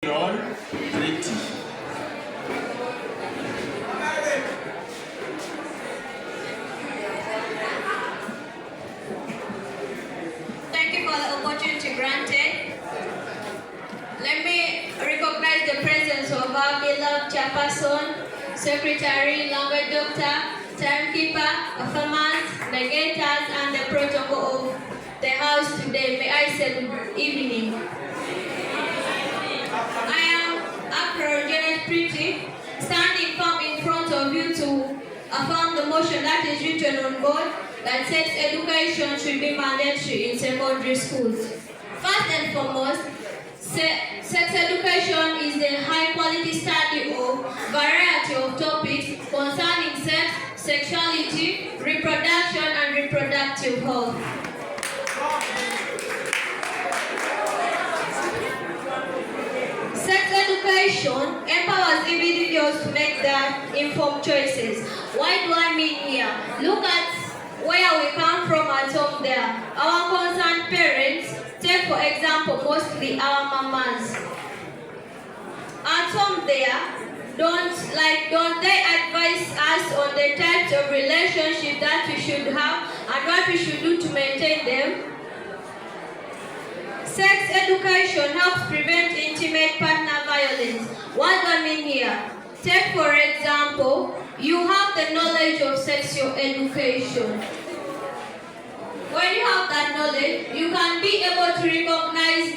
all ready. Thank you for the opportunity granted. Let me recognize the presence of our beloved chairperson, secretary, language doctor, timekeeper, performance, negators, and the protocol of the house today. May I say good evening. I am Afro Janet Pretty, standing firm in front of you to affirm the motion that is written on board that sex education should be mandatory in secondary schools. First and foremost, sex education is the high-quality study of variety of topics concerning sex, sexuality, reproduction, and reproductive health. Sex education empowers individuals to make their informed choices. What do I mean here? Look at where we come from at home there. Our concerned parents, take for example, mostly our mamas. At home there, don't they advise us on the types of relationship that we should have and what we should do to maintain them? Sex education helps prevent intimate partner violence. What do I mean here? Take for example, you have the knowledge of sexual education. When you have that knowledge, you can be able to recognize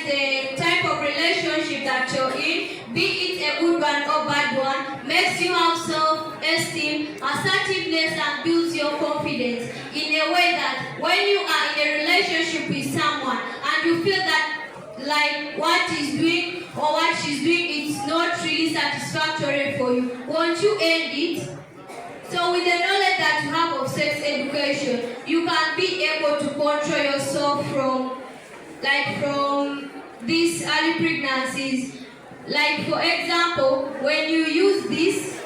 the type of relationship that you're in, be it a good one or bad one, makes you have self-esteem, assertiveness, and builds your confidence in a way that when you are in a relationship with someone and you feel that like what he's doing or what she's doing is not really satisfactory for you, won't you end it? So with the knowledge that you have of sex education, you can be able to control yourself from these early pregnancies. Like for example, when you use this,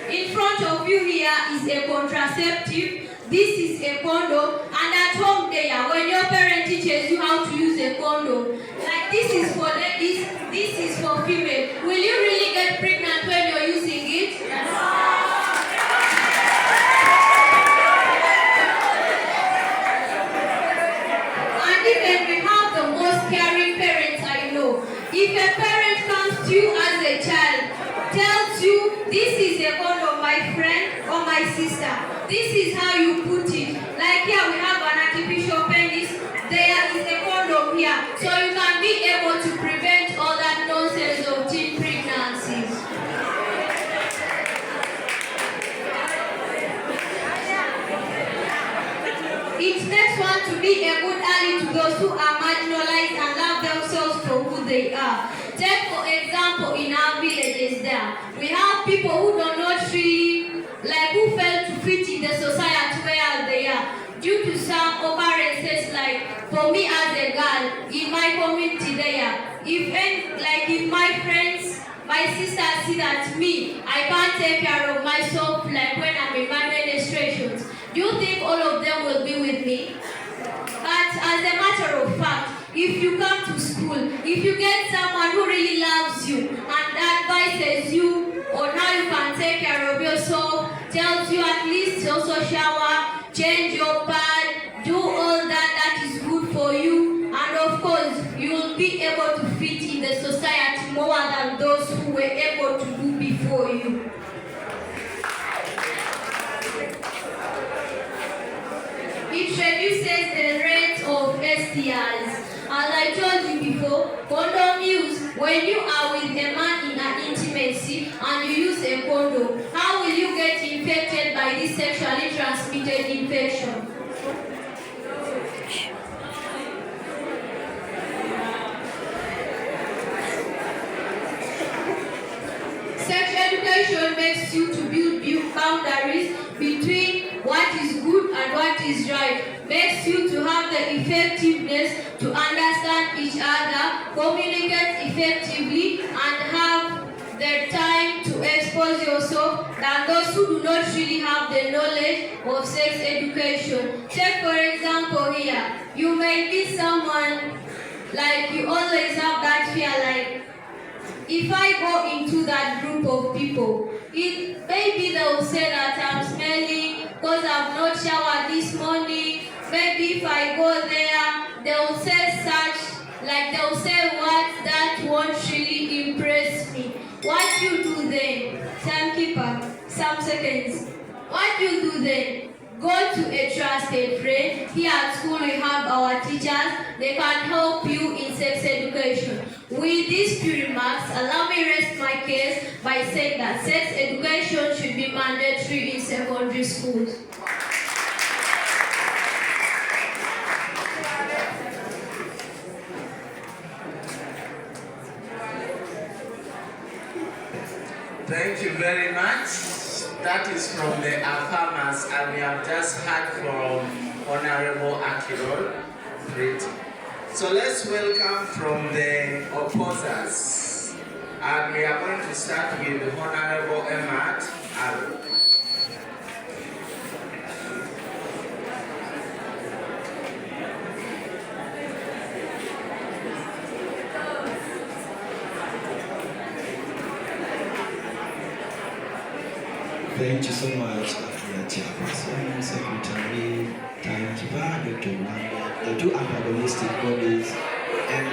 in front of you here is a contraceptive, this is a condom, and at home there, when your parent teaches you how to use a condom, like this is for ladies, this is for female. Will you really get pregnant when you're using it? And even we have the most caring parents I know. If a parent comes to you as a child, tells you, this is a condom, my friend or my sister, this is how you put it. Like here we have an artificial penis, there is a condom here. So you can be able to prevent all that nonsense of teen pregnancies. It makes one to be a good ally to those who are marginalized and love themselves for who they are. Take for example, in our villages there, we have people who do not really, who fail to fit in the society where they are, due to some occurrences. Like for me as a girl, in my community there, if my friends, my sisters see that me, I can't take care of myself like when I'm in my menstruations, do you think all of them will be with me? But as a matter of fact, if you come to school, if you get someone who really loves you and advises you on how you can take care of yourself, tells you at least also shower, change your pad, do all that is good for you, and of course, you will be able to fit in the society more than those who were able to do before you. It reduces the rate of STIs. As I told you before, condom use, when you are with a man in an intimacy and you use a condom, how will you get infected by this sexually transmitted infection? Sex education makes you to build boundaries between what is good and what is right, makes you to have the effectiveness to understand each other, communicate effectively, and have the time to expose yourself than those who do not really have the knowledge of sex education. Take for example here, you may meet someone, like you always have that fear, like if I go into that group of people, maybe they will say that I'm smelly because I've not showered this morning. Maybe if I go there, they will say they will say words that won't really impress me. What you do then? Timekeeper, some seconds. What you do then? Go to a trusted friend. Here at school we have our teachers. They can help you in sex education. With these few remarks, allow me rest my case by saying that sex education should be mandatory in secondary schools. Thank you very much. That is from the affirmers, and we have just heard from Honorable Akirol. Great. So let's welcome from the opposers. And we are going to start with Honorable Emad Aru. Thank you so much, Chairperson, Secretary, Timekeeper, the two antagonistic bodies, and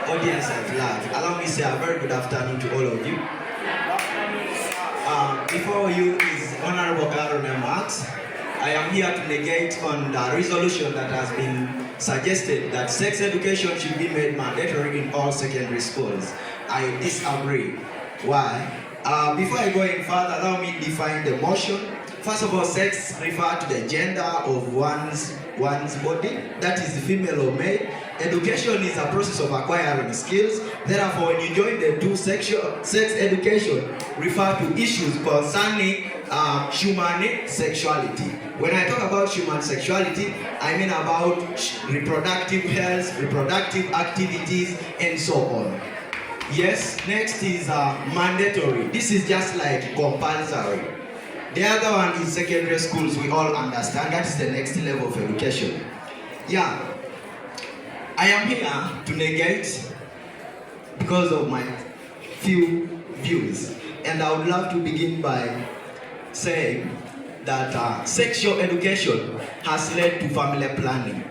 audience at large. Allow me to say a very good afternoon to all of you. Before you is Honorable Aaron Marks. I am here to negate on the resolution that has been suggested that sex education should be made mandatory in all secondary schools. I disagree. Why? Before I go any further, allow me to define the motion. First of all, sex refers to the gender of one's body, that is female or male. Education is a process of acquiring skills. Therefore, when you join the two, sex education refer to issues concerning human sexuality. When I talk about human sexuality, I mean about reproductive health, reproductive activities, and so on. Yes, next is mandatory. This is just like compulsory. The other one is secondary schools, we all understand. That is the next level of education. Yeah, I am here to negate because of my few views. And I would love to begin by saying that sexual education has led to family planning.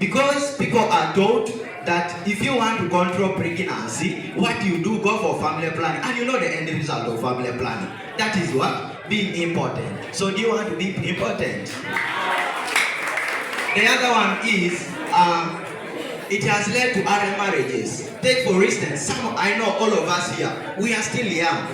Because people are taught that if you want to control pregnancy, what you do, go for family planning. And you know the end result of family planning. That is what? Being impotent. So do you want to be impotent? The other one is, it has led to early marriages. Take for instance, I know all of us here, we are still young,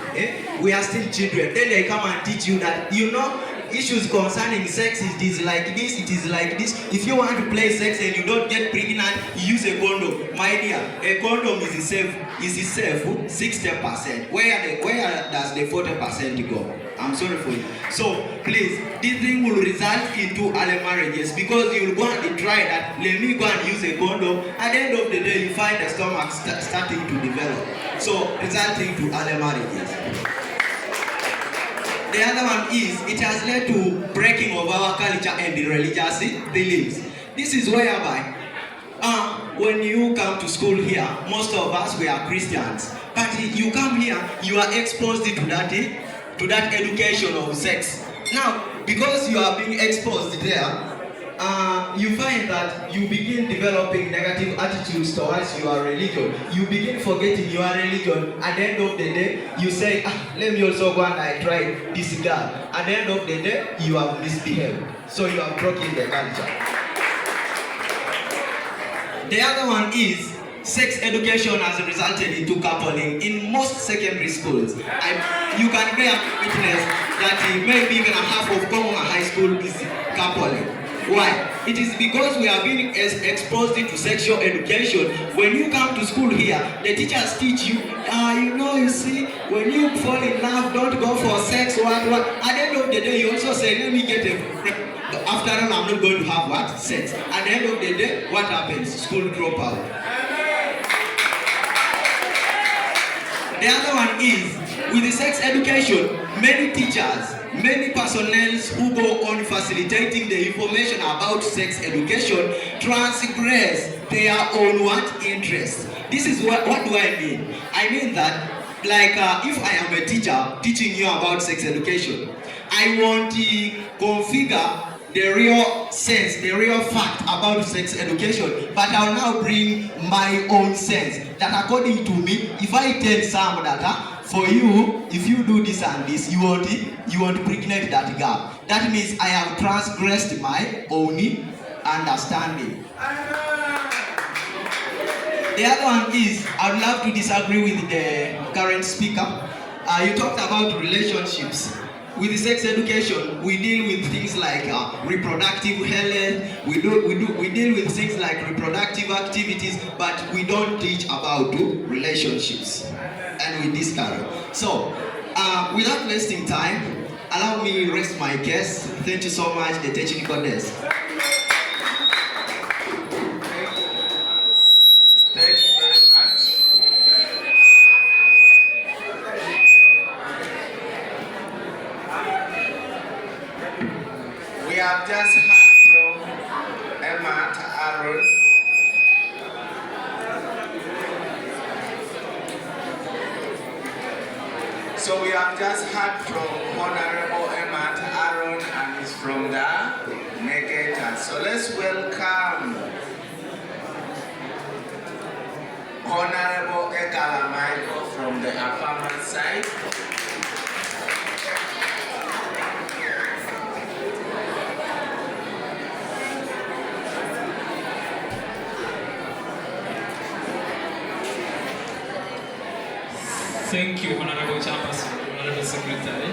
we are still children. Then they come and teach you that, you know, issues concerning sex, it is like this, it is like this. If you want to play sex and you don't get pregnant, you use a condom. My dear, a condom is safe 60%. Where does the 40% go? I'm sorry for you. So please, this thing will result into early marriages because you will go and try that. Let me go and use a condom. At the end of the day, you find the stomach starting to develop. So resulting to early marriages. The other one is, it has led to breaking of our culture and the religious beliefs. This is whereby, when you come to school here, most of us, we are Christians. But you come here, you are exposed to that education of sex. Now, because you are being exposed there, you find that you begin developing negative attitudes towards your religion. You begin forgetting your religion. At the end of the day, you say, let me also go and I try this girl. At the end of the day, you have misbehaved. So you have broken the culture. The other one is, sex education has resulted into coupling in most secondary schools. You can bear witness that maybe even a half of common high school is coupling. Why? It is because we are being exposed to sexual education. When you come to school here, the teachers teach you, you see, when you fall in love, don't go for sex, what. At the end of the day, you also say, let me get a friend. After all, I'm not going to have what? Sex. At the end of the day, what happens? School dropout. The other one is, with the sex education, many teachers, many personnel who go on facilitating the information about sex education transgress their own what? Interest. This is what do I mean? I mean that, like if I am a teacher teaching you about sex education, I want to configure the real sense, the real fact about sex education, but I'll now bring my own sense that according to me, if I tell some that for you, if you do this and this, you want to pregnant that girl. That means I have transgressed my own understanding. The other one is, I would love to disagree with the current speaker. You talked about relationships. With the sex education, we deal with things like reproductive health. We deal with things like reproductive activities, but we don't teach about relationships, and we discourage. So, without wasting time, allow me to rest my case. Thank you so much, the technical desk. Thank you very much. We have just heard from Emma Aaron. So we have just heard from Honorable Emma Aaron, and he's from the Negator. So let's welcome Honorable Ekala Michael from the affirmative side. Thank you, Honorable Chairperson, Honorable Secretary,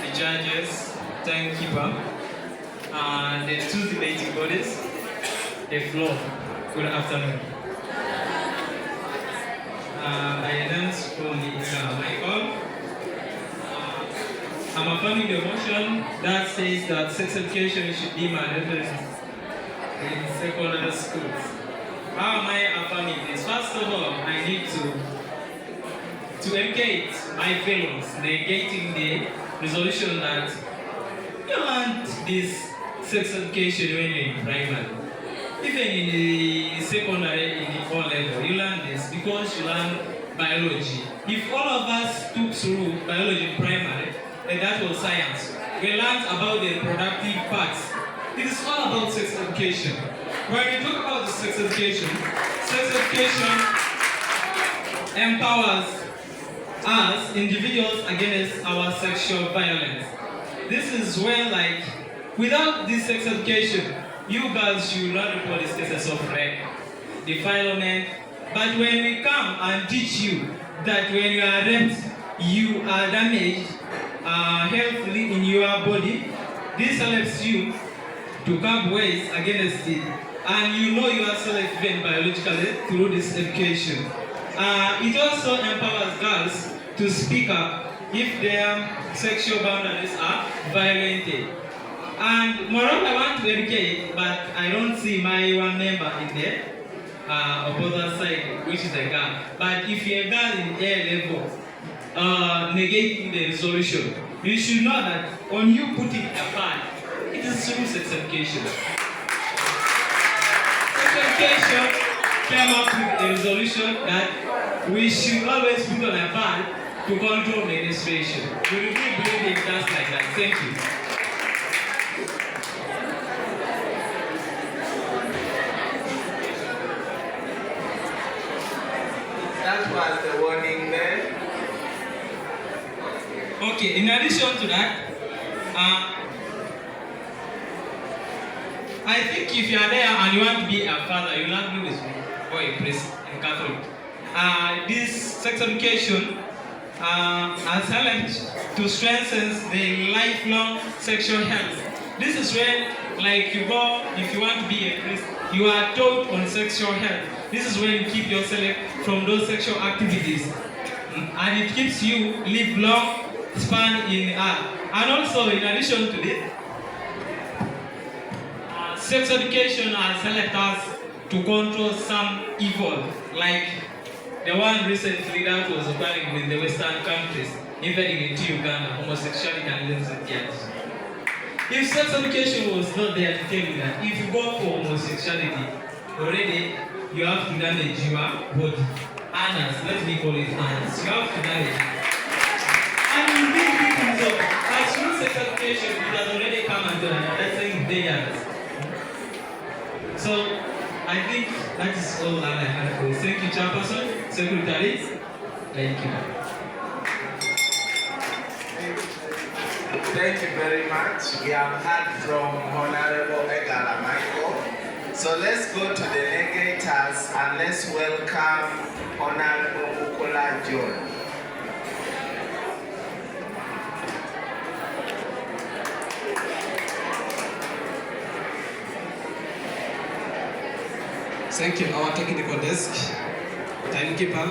the judges, timekeeper, and the two debating bodies, the floor. Good afternoon. I announce from the Michael. I'm affirming the motion that says that sex education should be mandatory in secondary schools. How am I affirming this? First of all, I need to engage my fellows, negating the resolution that you learn this sex education when you're in primary. Even in the secondary, in the O level, you learn this because you learn biology. If all of us took through biology in primary, and that was science, we learned about the reproductive parts. It is all about sex education. When we talk about the sex education empowers us individuals against our sexual violence. This is where, like, without this sex education, you girls should not report these cases of rape, defilement. But when we come and teach you that when you are raped, you are damaged healthily in your body, this helps you to curb ways against it. And you know yourself even biologically through this education. It also empowers girls to speak up if their sexual boundaries are violated. And moreover, I want to educate, but I don't see my one member in the opposite side, which is a girl. But if you're a girl in A level, negating the resolution, you should know that when you put it apart, it is through sex education. Sex education came up with a resolution that we should always put on a pad to control menstruation. We really believe in just like that. Thank you. That was the warning there. Okay, in addition to that, I think if you are there and you want to be a father, you learn to be with me or a priest in Catholic. This sex education has helped to strengthen the lifelong sexual health. This is when, like, you go, if you want to be a priest, you are taught on sexual health. This is when you keep yourself from those sexual activities. And it keeps you live long span in art. And also, in addition to this, sex education has helped us to control some evil, like the one recently that was occurring with the Western countries, even into Uganda, homosexuality and lesbianism. If sex education was not there to tell you that if you go for homosexuality, already you have to damage your body. Annas, let me call it annas. You have to damage it. And you really think so. As through sex education, it has already come and done. That's saying layers. So I think that is all that I had for you. Thank you, Chairperson, Secretary. Thank you. Thank you very much. We have heard from Honorable Egala Michael. So let's go to the negators and let's welcome Honorable Mukola John. Thank you, our technical desk, timekeeper,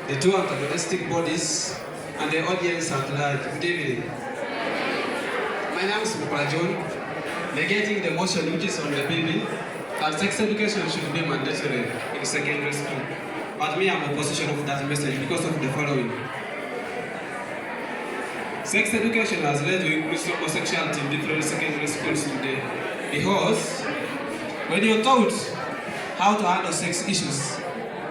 the two antagonistic bodies, and the audience at large. Good evening. My name is Mukola John, negating the motion which is on the bill that sex education should be mandatory in secondary school. But me, I'm in opposition of that message because of the following. Sex education has led to increased homosexuality in different secondary schools today. Because when you're taught how to handle sex issues,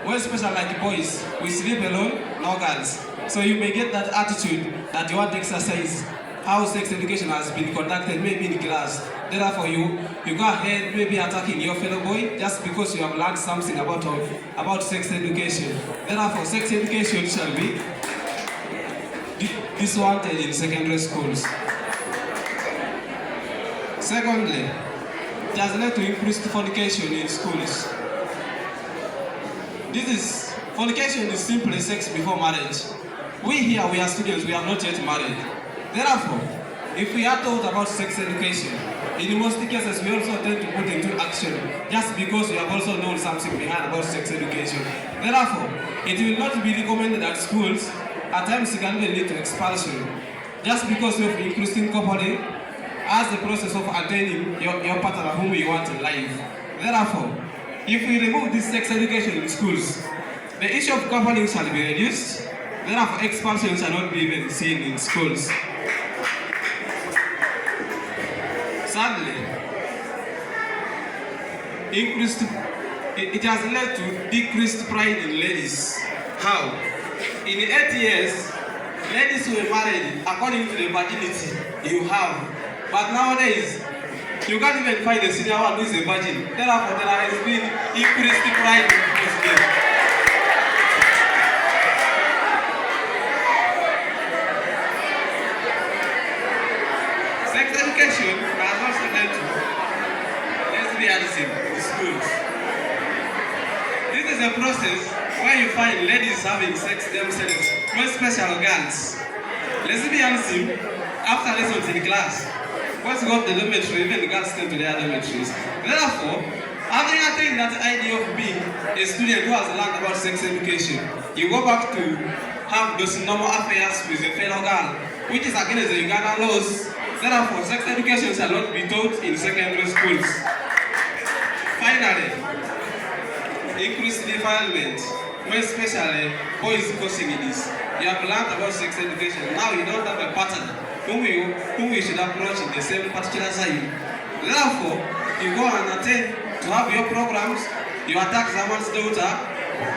well, especially like boys, we sleep alone, no girls. So you may get that attitude that you want to exercise how sex education has been conducted, maybe in class. Therefore, you go ahead maybe attacking your fellow boy just because you have learned something about sex education. Therefore, sex education shall be diswanted in secondary schools. Secondly, it has led to increased fornication in schools. Fornication is simply sex before marriage. We here, we are students, we are not yet married. Therefore, if we are taught about sex education, in most cases we also tend to put into action just because we have also known something behind about sex education. Therefore, it will not be recommended at schools. At times it can even lead to expulsion just because of increasing coupling as the process of attaining your partner whom you want in life. Therefore, if we remove this sex education in schools, the issue of coupling shall be reduced. Therefore, expulsion shall not be even seen in schools. Sadly, it has led to decreased pride in ladies. How? In 8 years, ladies were married according to the virginity you have. But nowadays, you can't even find a senior one who is a virgin. Therefore, there has been increased pride in ladies. Sex education has also led to lesbianism in schools. This is a process where you find ladies having sex themselves, more special girls. Lesbianism, after lessons in class, once you go to the dormitory, even the girls tend to their dormitories. Therefore, having attained that idea of being a student who has learned about sex education, you go back to have those normal affairs with a fellow girl, which is against the Uganda laws. Therefore, sex education shall not be taught in secondary schools. Finally, increased defilement, more especially boys causing this. You have learned about sex education. Now you don't have a pattern whom you should approach in the same particular side. Therefore, you go and attend to have your programs, you attack someone's daughter,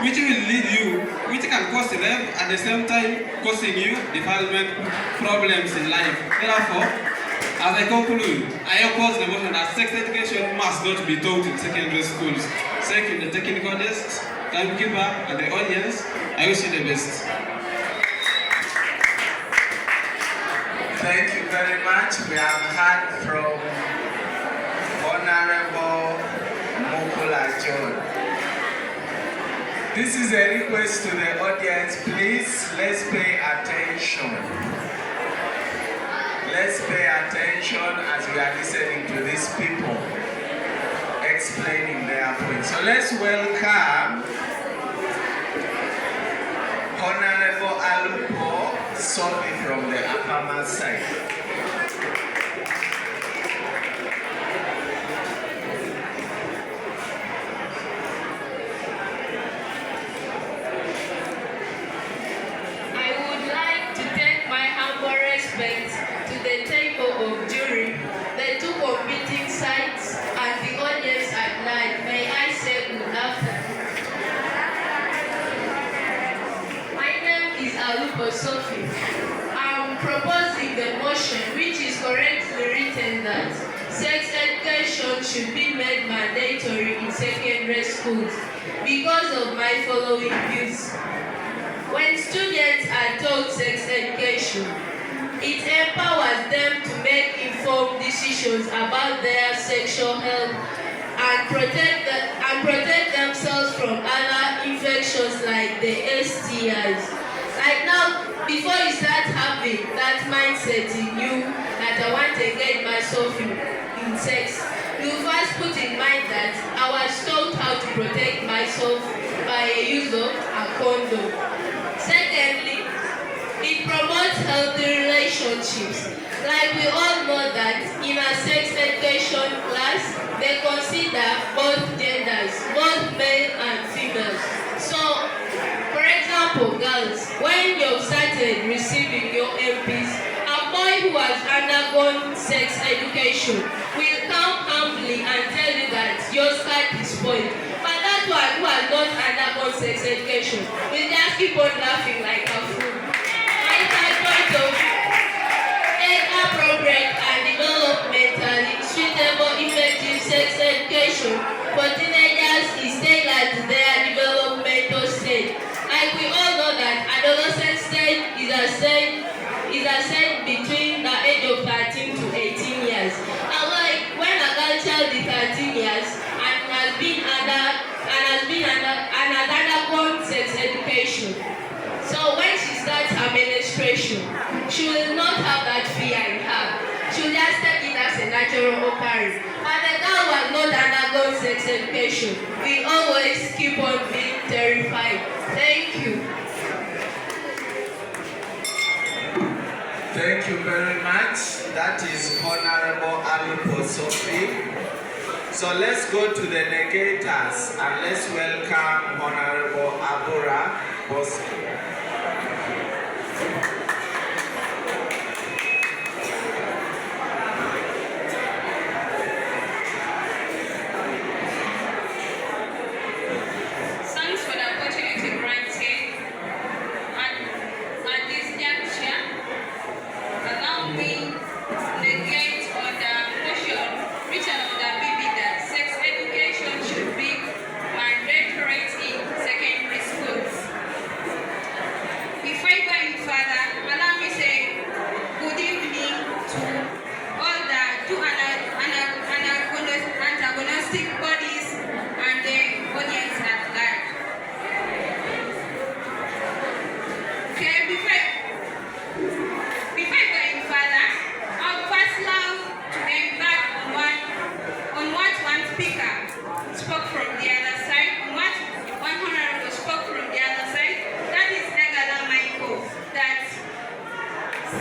which will lead you, which can cause rape at the same time causing you defilement problems in life. Therefore, as I conclude, I oppose the motion that sex education must not be taught in secondary schools. Thank you, the technical desk, timekeeper, and the audience. I wish you the best. Thank you very much. We have heard from Honorable Mukola John. This is a request to the audience. Please, let's pay attention. Let's pay attention as we are listening to these people explaining their points. So let's welcome Honorable Alupo Sobi from the Apama side. Sophie. I'm proposing the motion which is correctly written that sex education should be made mandatory in secondary schools because of my following views. When students are taught sex education, it empowers them to make informed decisions about their sexual health and protect themselves from other infections like the STIs. Like now, before you start having that mindset in you that I want to get myself in sex, you first put in mind that I was taught how to protect myself by a use of a condom. Secondly, it promotes healthy relationships. Like we all know that in a sex education class, they consider both genders, both male and female. So, for example, girls, when you've started receiving your MPs, a boy who has undergone sex education will come humbly and tell you that your skirt is spoiled. But that one who has not undergone sex education will just keep on laughing like a fool. My third point of view, appropriate and developmentally suitable effective sex education for teenagers is tailored to their developmental stage. Like we all know that adolescent stage is a stage between the age of 13 to 18 years. And like when a girl child is 13 years and has undergone sex education, so when she starts her menstruation, she will not have that fear in her. She will just take it as a natural occurrence. But the girl who has not undergone sex education will always keep on being terrified. Thank you. Thank you very much. That is Honorable Alupo Sophie. So let's go to the negators and let's welcome Honorable Abura Bosco. Thanks for the opportunity granted. At this juncture, allow me to negate on the motion written on the BB that sex education should be mandatory in secondary schools. Before I go any further, allow me to say good evening to all the two antagonistic bodies and the audience at large. Okay, before I go any further, I would first love to embark on what one speaker spoke from the other side, on what one honorable spoke from the other side. That is Negala Michael, that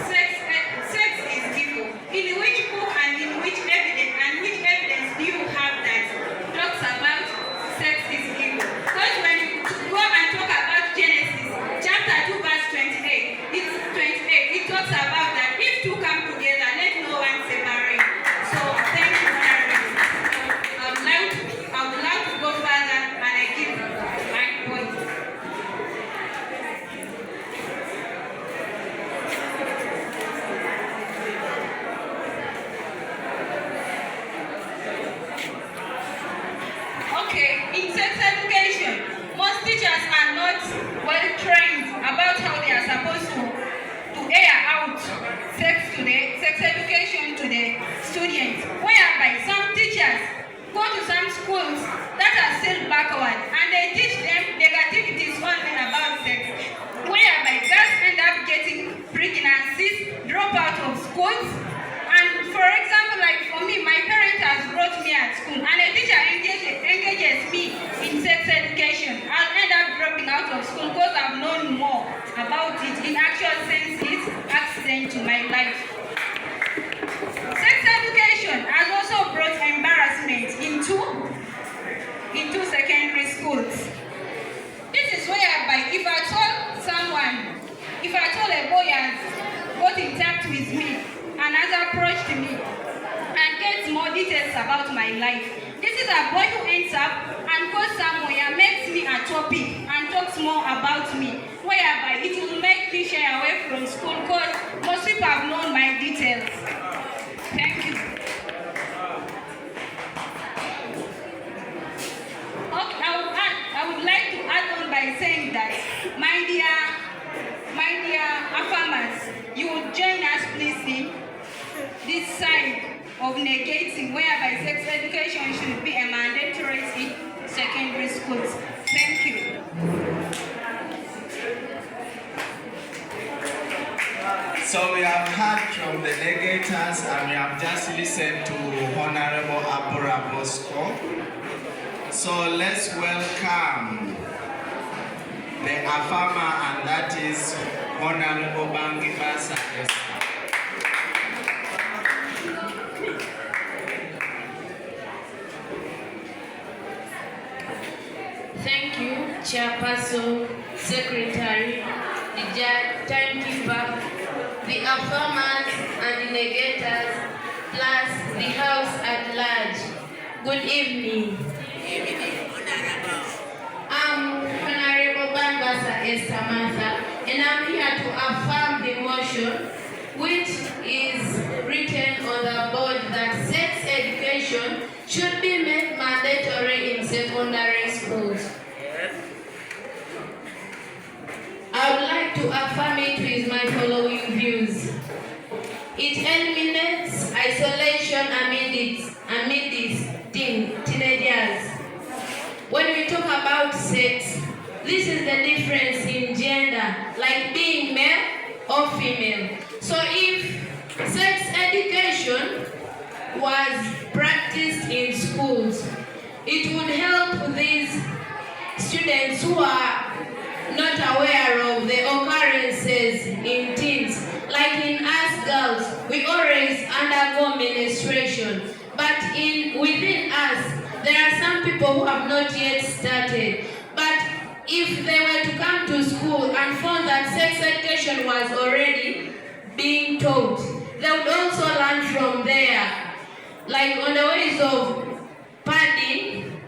sex is evil. In which book and in which evidence do you have that talks about sex is evil? Because when you go and talk about Genesis chapter 2 verse 28, it talks about that if two come together, let no one separate. So thank you, Honorable. I would like to go further and I give my point. Okay, in sex education, most teachers are not well trained about how they are supposed to air out sex education to the students, whereby some teachers go to some schools that are still backward and they teach them negativities only about sex, whereby girls end up getting pregnancies, drop out of schools. And for example, like for me, my parent has brought me at school and a teacher engages me in sex education. I'll end up dropping out of school because I've known more about it. In actual sense, it's accident to my life. Sex education has also brought embarrassment into secondary schools. This is whereby if I told a boy has got in touch with me and has approached me and gets more details about my life, this is a boy who ends up and goes somewhere, makes me a topic and talks talks more about me, whereby it will make me shy away from school because most people have known my details. Thank you. Okay, I would like to add on by saying that, my dear farmers, you would join us please in this side of negating whereby sex education should be a mandatory in secondary schools. Thank you. So we have heard from the negators and we have just listened to Honorable Abura Bosco. So let's welcome the affirmer, and that is Honorable Bangibasa Esther. Thank you, Chairperson, Secretary, the timekeeper, the affirmers and the negators, plus the House at large. Good evening. I'm Honorable Bangibasa Esther Martha, and I'm here to affirm the motion which is written on the board that sex education should be made mandatory in secondary schools. I would like to affirm it with my following views. It eliminates isolation amid teenagers. When we talk about sex, this is the difference in gender, like being male or female. So if sex education was practiced in schools, it would help these students who are not aware of the occurrences in teens. Like in us girls, we always undergo menstruation, but within us, there are some people who have not yet started. But if they were to come to school and found that sex education was already being taught, they would also learn from there, like on the ways of padding,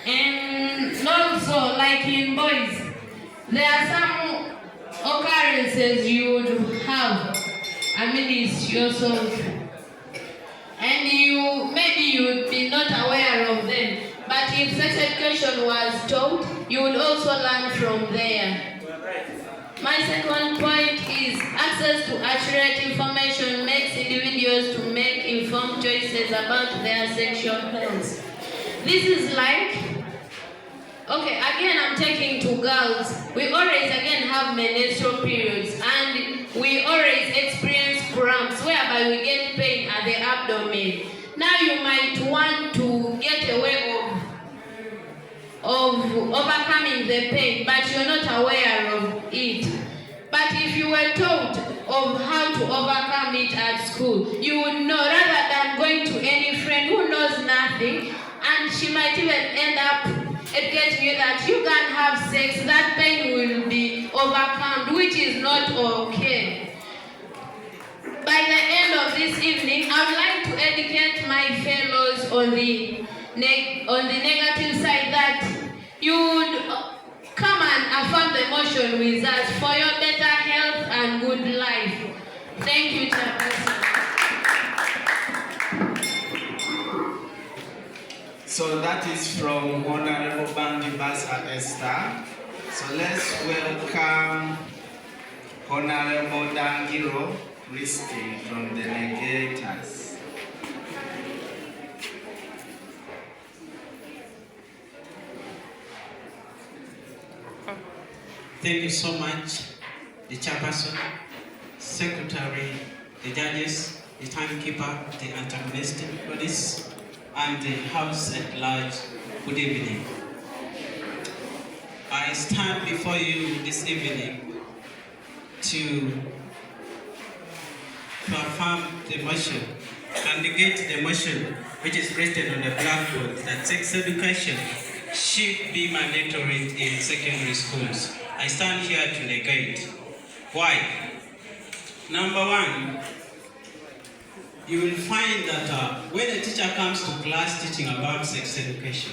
and also like in boys, there are some occurrences you would have amidst yourself, and maybe you would be not aware of them. But if sex education was taught, you would also learn from there. My second point is access to accurate information makes individuals to make informed choices about their sexual health. This is like, okay, again I'm taking to girls. We always again have menstrual periods and we always experience cramps whereby we get pain at the abdomen. Now you might want to get away of overcoming the pain, but you're not aware of it. But if you were taught of how to overcome it at school, you would know, rather than going to any friend who knows nothing, and she might even end up educating you that you can have sex, that pain will be overcome, which is not okay. By the end of this evening, I would like to educate my fellows on the negative side, that you would come and affirm the motion with us for your better health and good life. Thank you, Chairperson. So that is from Honorable Bangibasa Esther. So let's welcome Honorable Dangiro Christy from the negators. Thank you so much, the chairperson, secretary, the judges, the timekeeper, the antagonistic bodies, and the house at large. Good evening. I stand before you this evening to affirm the motion and negate the motion which is written on the blackboard that sex education should be mandatory in secondary schools. I stand here to negate. Why? Number one, you will find that when a teacher comes to class teaching about sex education,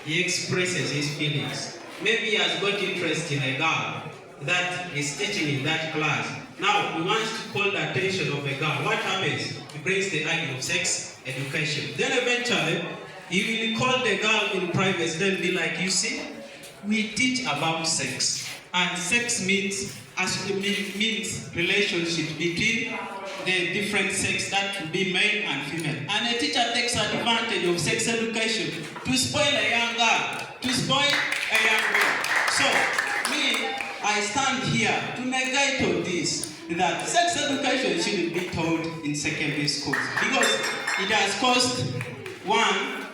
he expresses his feelings. Maybe he has got interest in a girl that is teaching in that class. Now, he wants to call the attention of a girl. What happens? He brings the idea of sex education. Then eventually, he will call the girl in private, then be like, you see, we teach about sex. And sex means relationship between the different sex, that could be male and female. And a teacher takes advantage of sex education to spoil a young girl, to spoil a young girl. So, me, I stand here to negate all this, that sex education shouldn't be taught in secondary schools because it has caused one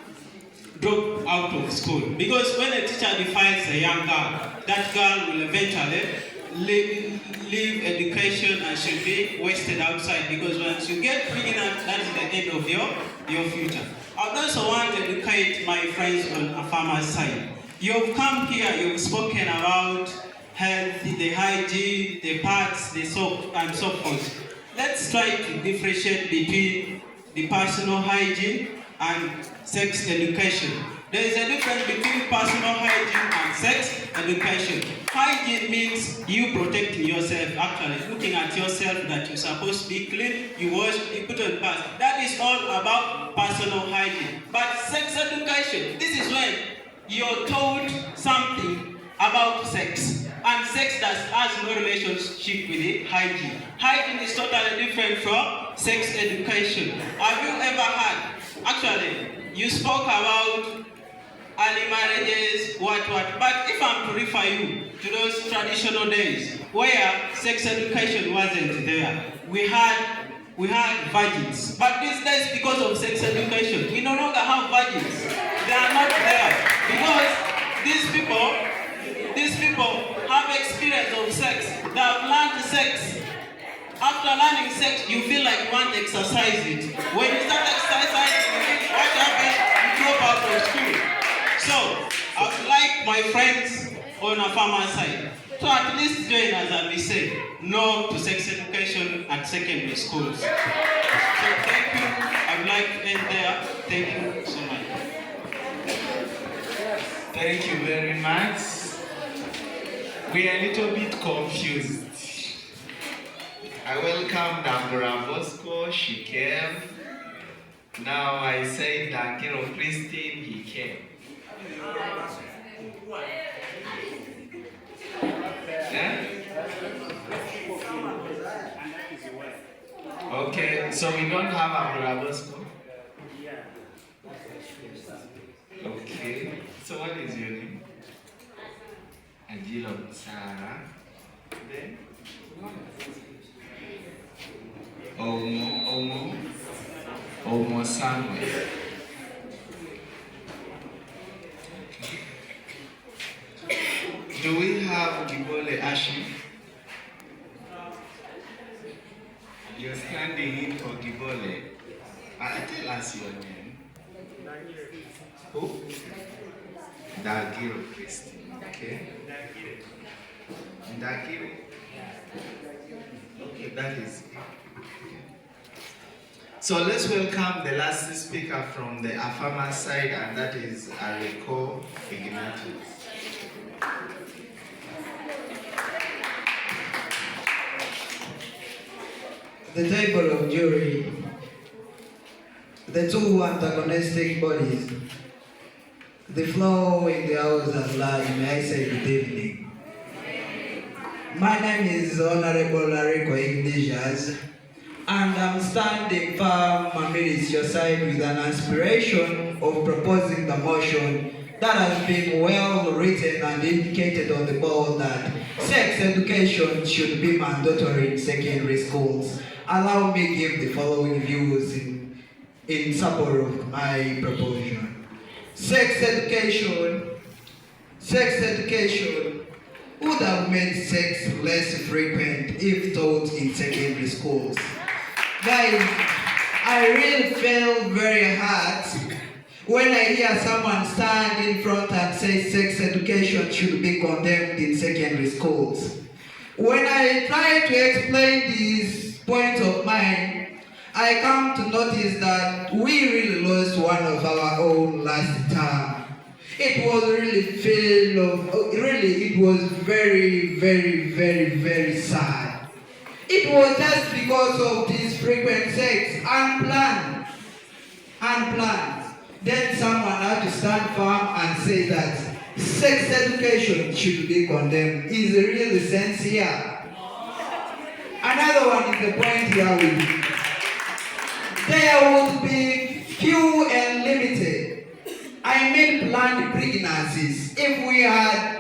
drop out of school. Because when a teacher defines a young girl, that girl will eventually leave education and she'll be wasted outside, because once you get pregnant, that's the end of your future. I also want to educate my friends on a farmer's side. You've come here, you've spoken about health, the hygiene, the pads, the soap, and so forth. Let's try to differentiate between the personal hygiene and sex education. There is a difference between personal hygiene and sex education. Hygiene means you protecting yourself, actually looking at yourself that you're supposed to be clean, you wash, you put on pads. That is all about personal hygiene. But sex education, this is when you're taught something about sex. And sex has no relationship with it, hygiene. Hygiene is totally different from sex education. Have you ever had, actually, you spoke about early marriages, what, but if I'm to refer you to those traditional days where sex education wasn't there, we had virgins. But these days, because of sex education, we no longer have virgins. They are not there. Because these people have experience of sex. They have learned sex. After learning sex, you feel like you want to exercise it. When you start exercising, what happens? You drop out of school. So, I would like my friends on a farmer side to at least join us and we say no to sex education at secondary schools. So thank you. I would like to end there. Thank you so much. Thank you very much. We are a little bit confused. I welcome Dambura Bosco, she came. Now I say Dankero Christine, he came. Yeah? Okay, so we don't have Dambura Bosco? Okay, so what is your name? Angelo Sarah. Then? Omo Samuel. Do we have Gibole Ashi? You're standing in for Gibole. Tell us your name. Who? Dagiro Christine. Okay. Dagiro. Okay, that is it. So let's welcome the last speaker from the Afama side, and that is Areko Ignatius. The table of jury, the two antagonistic bodies, the floor in the house at large, may I say good evening. My name is Honorable Areko Ignatius, and I'm standing firm amidst your side with an aspiration of proposing the motion that has been well written and indicated on the board that sex education should be mandatory in secondary schools. Allow me to give the following views in support of my proposition. Sex education would have made sex less frequent if taught in secondary schools. Guys, I really feel very hurt when I hear someone stand in front and say sex education should be condemned in secondary schools. When I try to explain this point of mine, I come to notice that we really lost one of our own last term. It was really it was very, very, very, very sad. It was just because of this frequent sex, unplanned. Then someone had to stand firm and say that sex education should be condemned. Is the real sense here? Another one is the point here will be, there would be few and limited. I mean planned pregnancies. If we had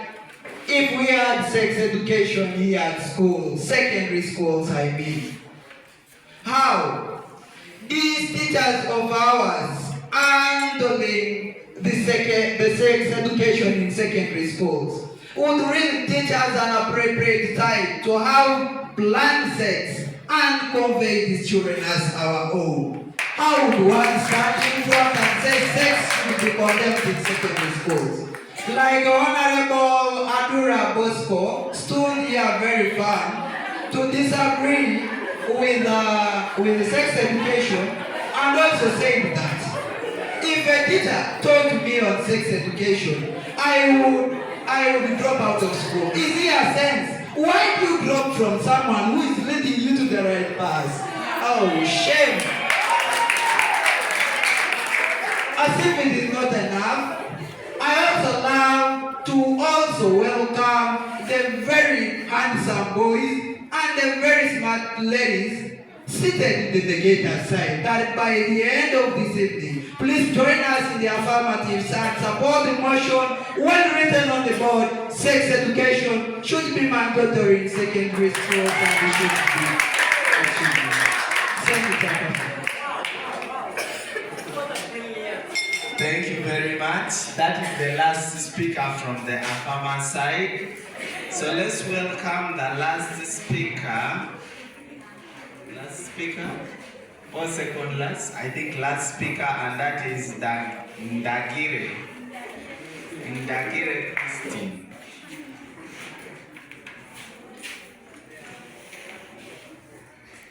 sex education here at school, secondary schools I mean. How? These teachers of ours handling the sex education in secondary schools would really teach us an appropriate time to have planned sex and convey these children as our own. How would one start in front and say sex should be condemned in secondary schools? Like Honorable Adura Bosco stood here very firm to disagree with the sex education and also saying that if a teacher taught me on sex education, I would drop out of school. Is there a sense? Why do you drop from someone who is leading you to the right path? Oh, shame. As if it is not enough, I also love to also welcome the very handsome boys and the very smart ladies seated in the delegated side. That by the end of this evening, please join us in the affirmative and support the motion when written on the board. Sex education should be mandatory in secondary schools and it should be achieved. Thank you. Thank you very much. That is the last speaker from the Afama side. So let's welcome the last speaker. Or second last? I think last speaker, and that is Ndagire Christine.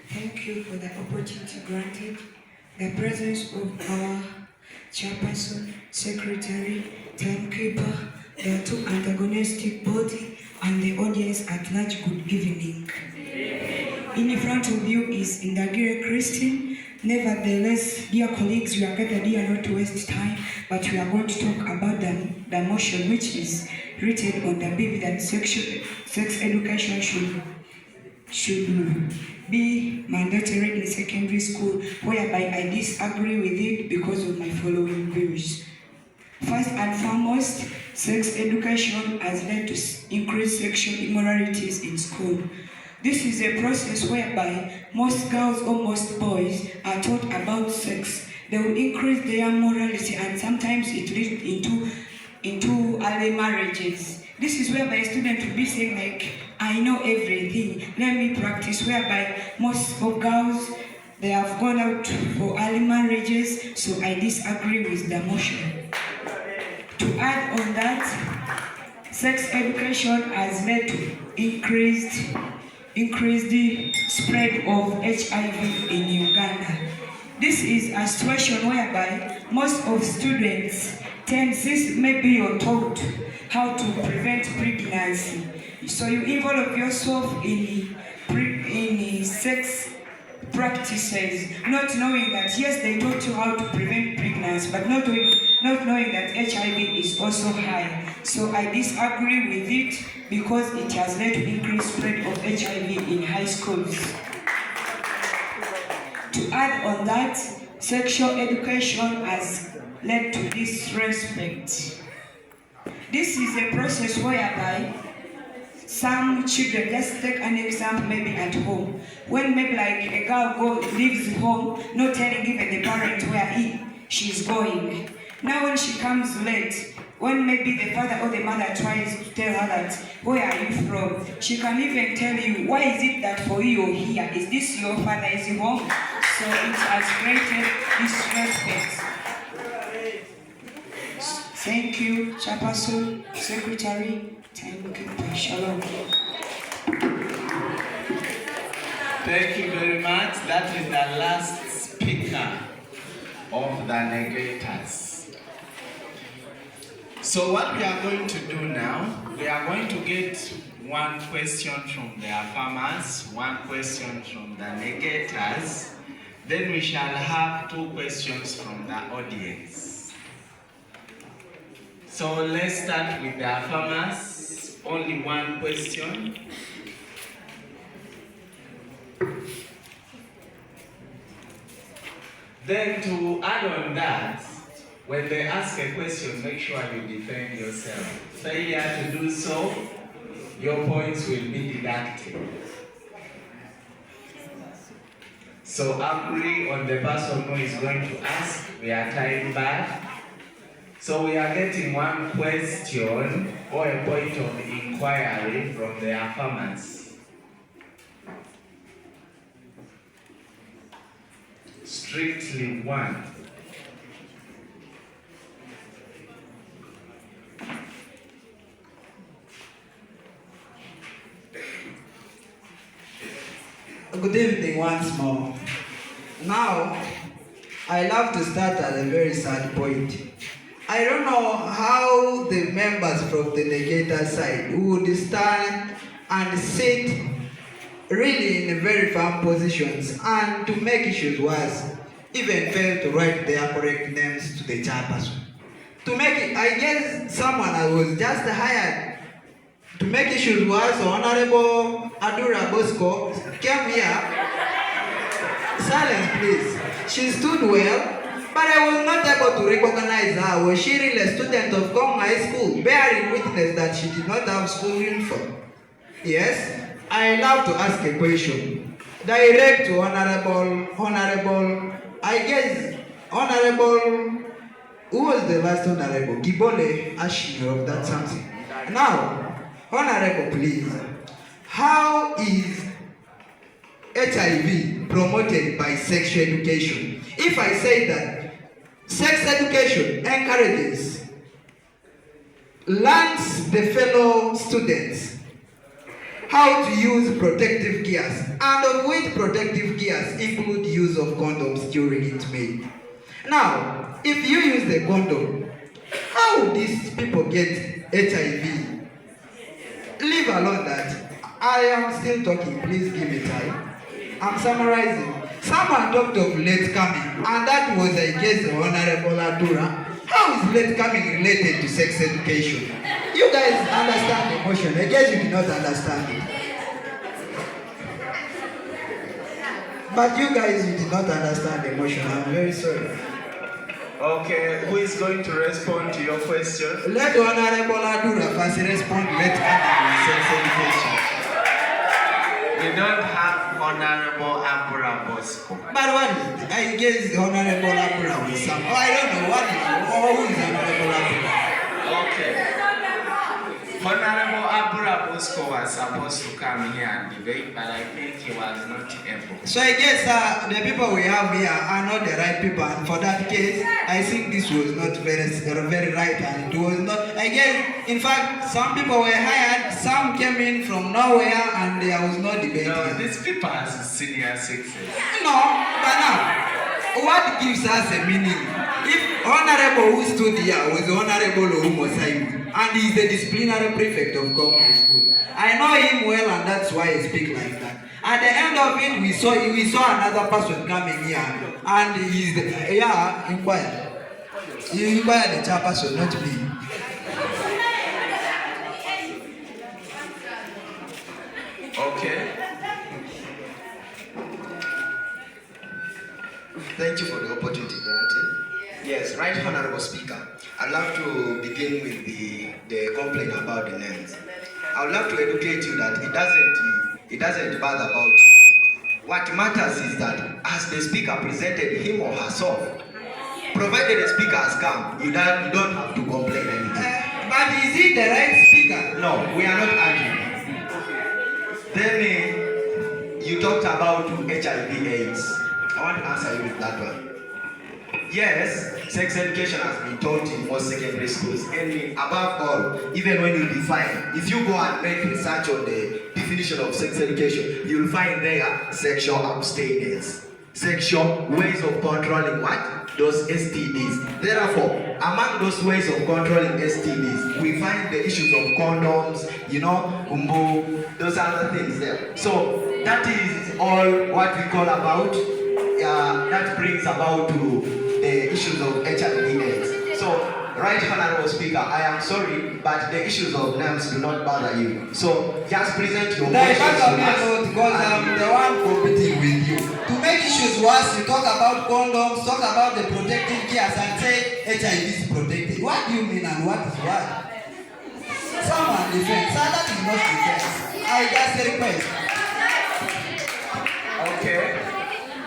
Thank you for the opportunity granted. The presence of our chairperson, secretary, timekeeper, the two antagonistic body, and the audience at large, good evening. In front of you is Ndagire Christine. Nevertheless, dear colleagues, we are gathered here not to waste time, but we are going to talk about the motion which is written on the bill that sex education should be mandatory in secondary school, whereby I disagree with it because of my following views. First and foremost, sex education has led to increased sexual immoralities in school. This is a process whereby most girls or most boys are taught about sex. They will increase their morality and sometimes it leads into early marriages. This is whereby a student will be saying like, I know everything, let me practice, whereby most of girls, they have gone out for early marriages, so I disagree with the motion. To add on that, sex education has led to increase the spread of HIV in Uganda. This is a situation whereby most of students since maybe you're taught how to prevent pregnancy, so you involve yourself in sex practices, not knowing that yes, they taught you how to prevent pregnancy, but not knowing that HIV is also high. So I disagree with it because it has led to increased spread of HIV in high schools. To add on that, sexual education has led to disrespect. This is a process whereby some children, let's take an example maybe at home, when maybe like a girl leaves home, not telling even the parent where she's going. Now when she comes late, when maybe the father or the mother tries to tell her that, where are you from? She can even tell you, why is it that for you you're here? Is this your father? Is he home? So it has created disrespect. Thank you, Chairperson, Secretary, Timekeeper. Shalom. Thank you very much. That is the last of the negators. So what we are going to do now, we are going to get one question from the affirmers, one question from the negators, then we shall have 2 questions from the audience. So let's start with the affirmers, only 1 question. Then to add on that, when they ask a question, make sure you defend yourself. Failure to do so, your points will be deducted. So agree on the person who is going to ask. We are tying back. So we are getting 1 question or a point of inquiry from the affirmers. Strictly 1. Good evening once more. Now, I love to start at a very sad point. I don't know how the members from the negator side would stand and sit really in very firm positions and to make issues worse, even fail to write their correct names to the chairperson. To make it, I guess someone I was just hired to make issues worse, Honorable Adura Bosco came here. Silence, please. She stood well, but I was not able to recognize her. Was she really a student of Kong High School, bearing witness that she did not have school uniform? Yes, I love to ask a question. Direct to Honorable, I guess, Honorable, who was the last Honorable? Gibole Ashir of that something. Now, Honorable, please, how is HIV promoted by sex education? If I say that sex education encourages, learns the fellow students how to use protective gears, and of which protective gears include use of condoms during its made. Now, if you use the condom, how would these people get HIV? Leave alone that. I am still talking, please give me time. I'm summarizing. Someone talked of late coming, and that was, I guess, Honorable Adura. How is late coming related to sex education? You guys understand the motion. I guess you do not understand it. But you guys, you did not understand the motion. I'm very sorry. Okay, who is going to respond to your question? Let Honorable Adura first respond. Let coming sex education. We don't have Honorable Abura Bosco. But what is it? I guess Honorable Abura was some. Oh, I don't know what is it. Oh, who is Honorable Abura? Okay. Honorable Abura Bosco was supposed to come here and debate, but I think he was not able. So I guess the people we have here are not the right people, and for that case, I think this was not very right, and it was not. I guess, in fact, some people were hired, some came in from nowhere, and there was no debate. No, these people are senior citizens. No, but now, what gives us a meaning? If Honorable who stood here was Honorable Oumosaimu, and he's the disciplinary prefect of Government School. I know him well, and that's why I speak like that. At the end of it, we saw another person coming here, and he's the, inquire. You inquire the chairperson, not me. Okay. Thank you for the opportunity granted. Yes, right, Honorable Speaker. I'd love to begin with the complaint about the names. I would love to educate you that it doesn't bother about you. What matters is that as the speaker presented him or herself, provided the speaker has come, you don't have to complain anything. But is he the right speaker? No, we are not arguing. Then you talked about HIV/AIDS. I want to answer you with that one. Yes, sex education has been taught in most secondary schools, and above all, even when you define, if you go and make research on the definition of sex education, you'll find there sexual abstinence. sexual ways of controlling what? Those STDs. Therefore, among those ways of controlling STDs, we find the issues of condoms, umbu, those other things there. So that is all what we call about. That brings about to the issues of HIV/AIDS. So, right, Honorable Speaker, I am sorry, but the issues of names do not bother you. So, just present your questions to us. Because I'm the one competing with you. To make issues worse, you talk about condoms, talk about the protective gears, and say HIV is protected. What do you mean and what is what? Someone defends. So that is not defense. I just request. Okay.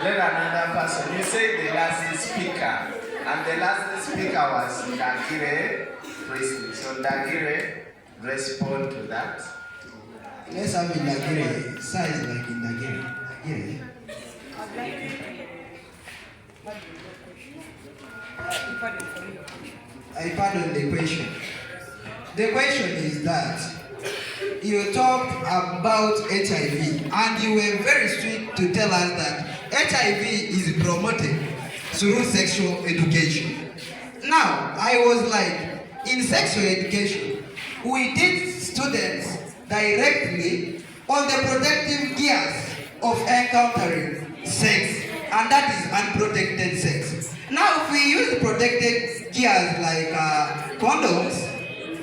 Let another person. You say the last speaker, and the last speaker was Ndagire. Please, so Ndagire, respond to that. Let's have Ndagire. Size like Ndagire. Ndagire. I pardon the question. The question is that you talked about HIV and you were very strict to tell us that HIV is promoted through sexual education. Now, I was like, in sexual education, we teach students directly on the protective gears of encountering sex, and that is unprotected sex. Now, if we use protected gears like condoms,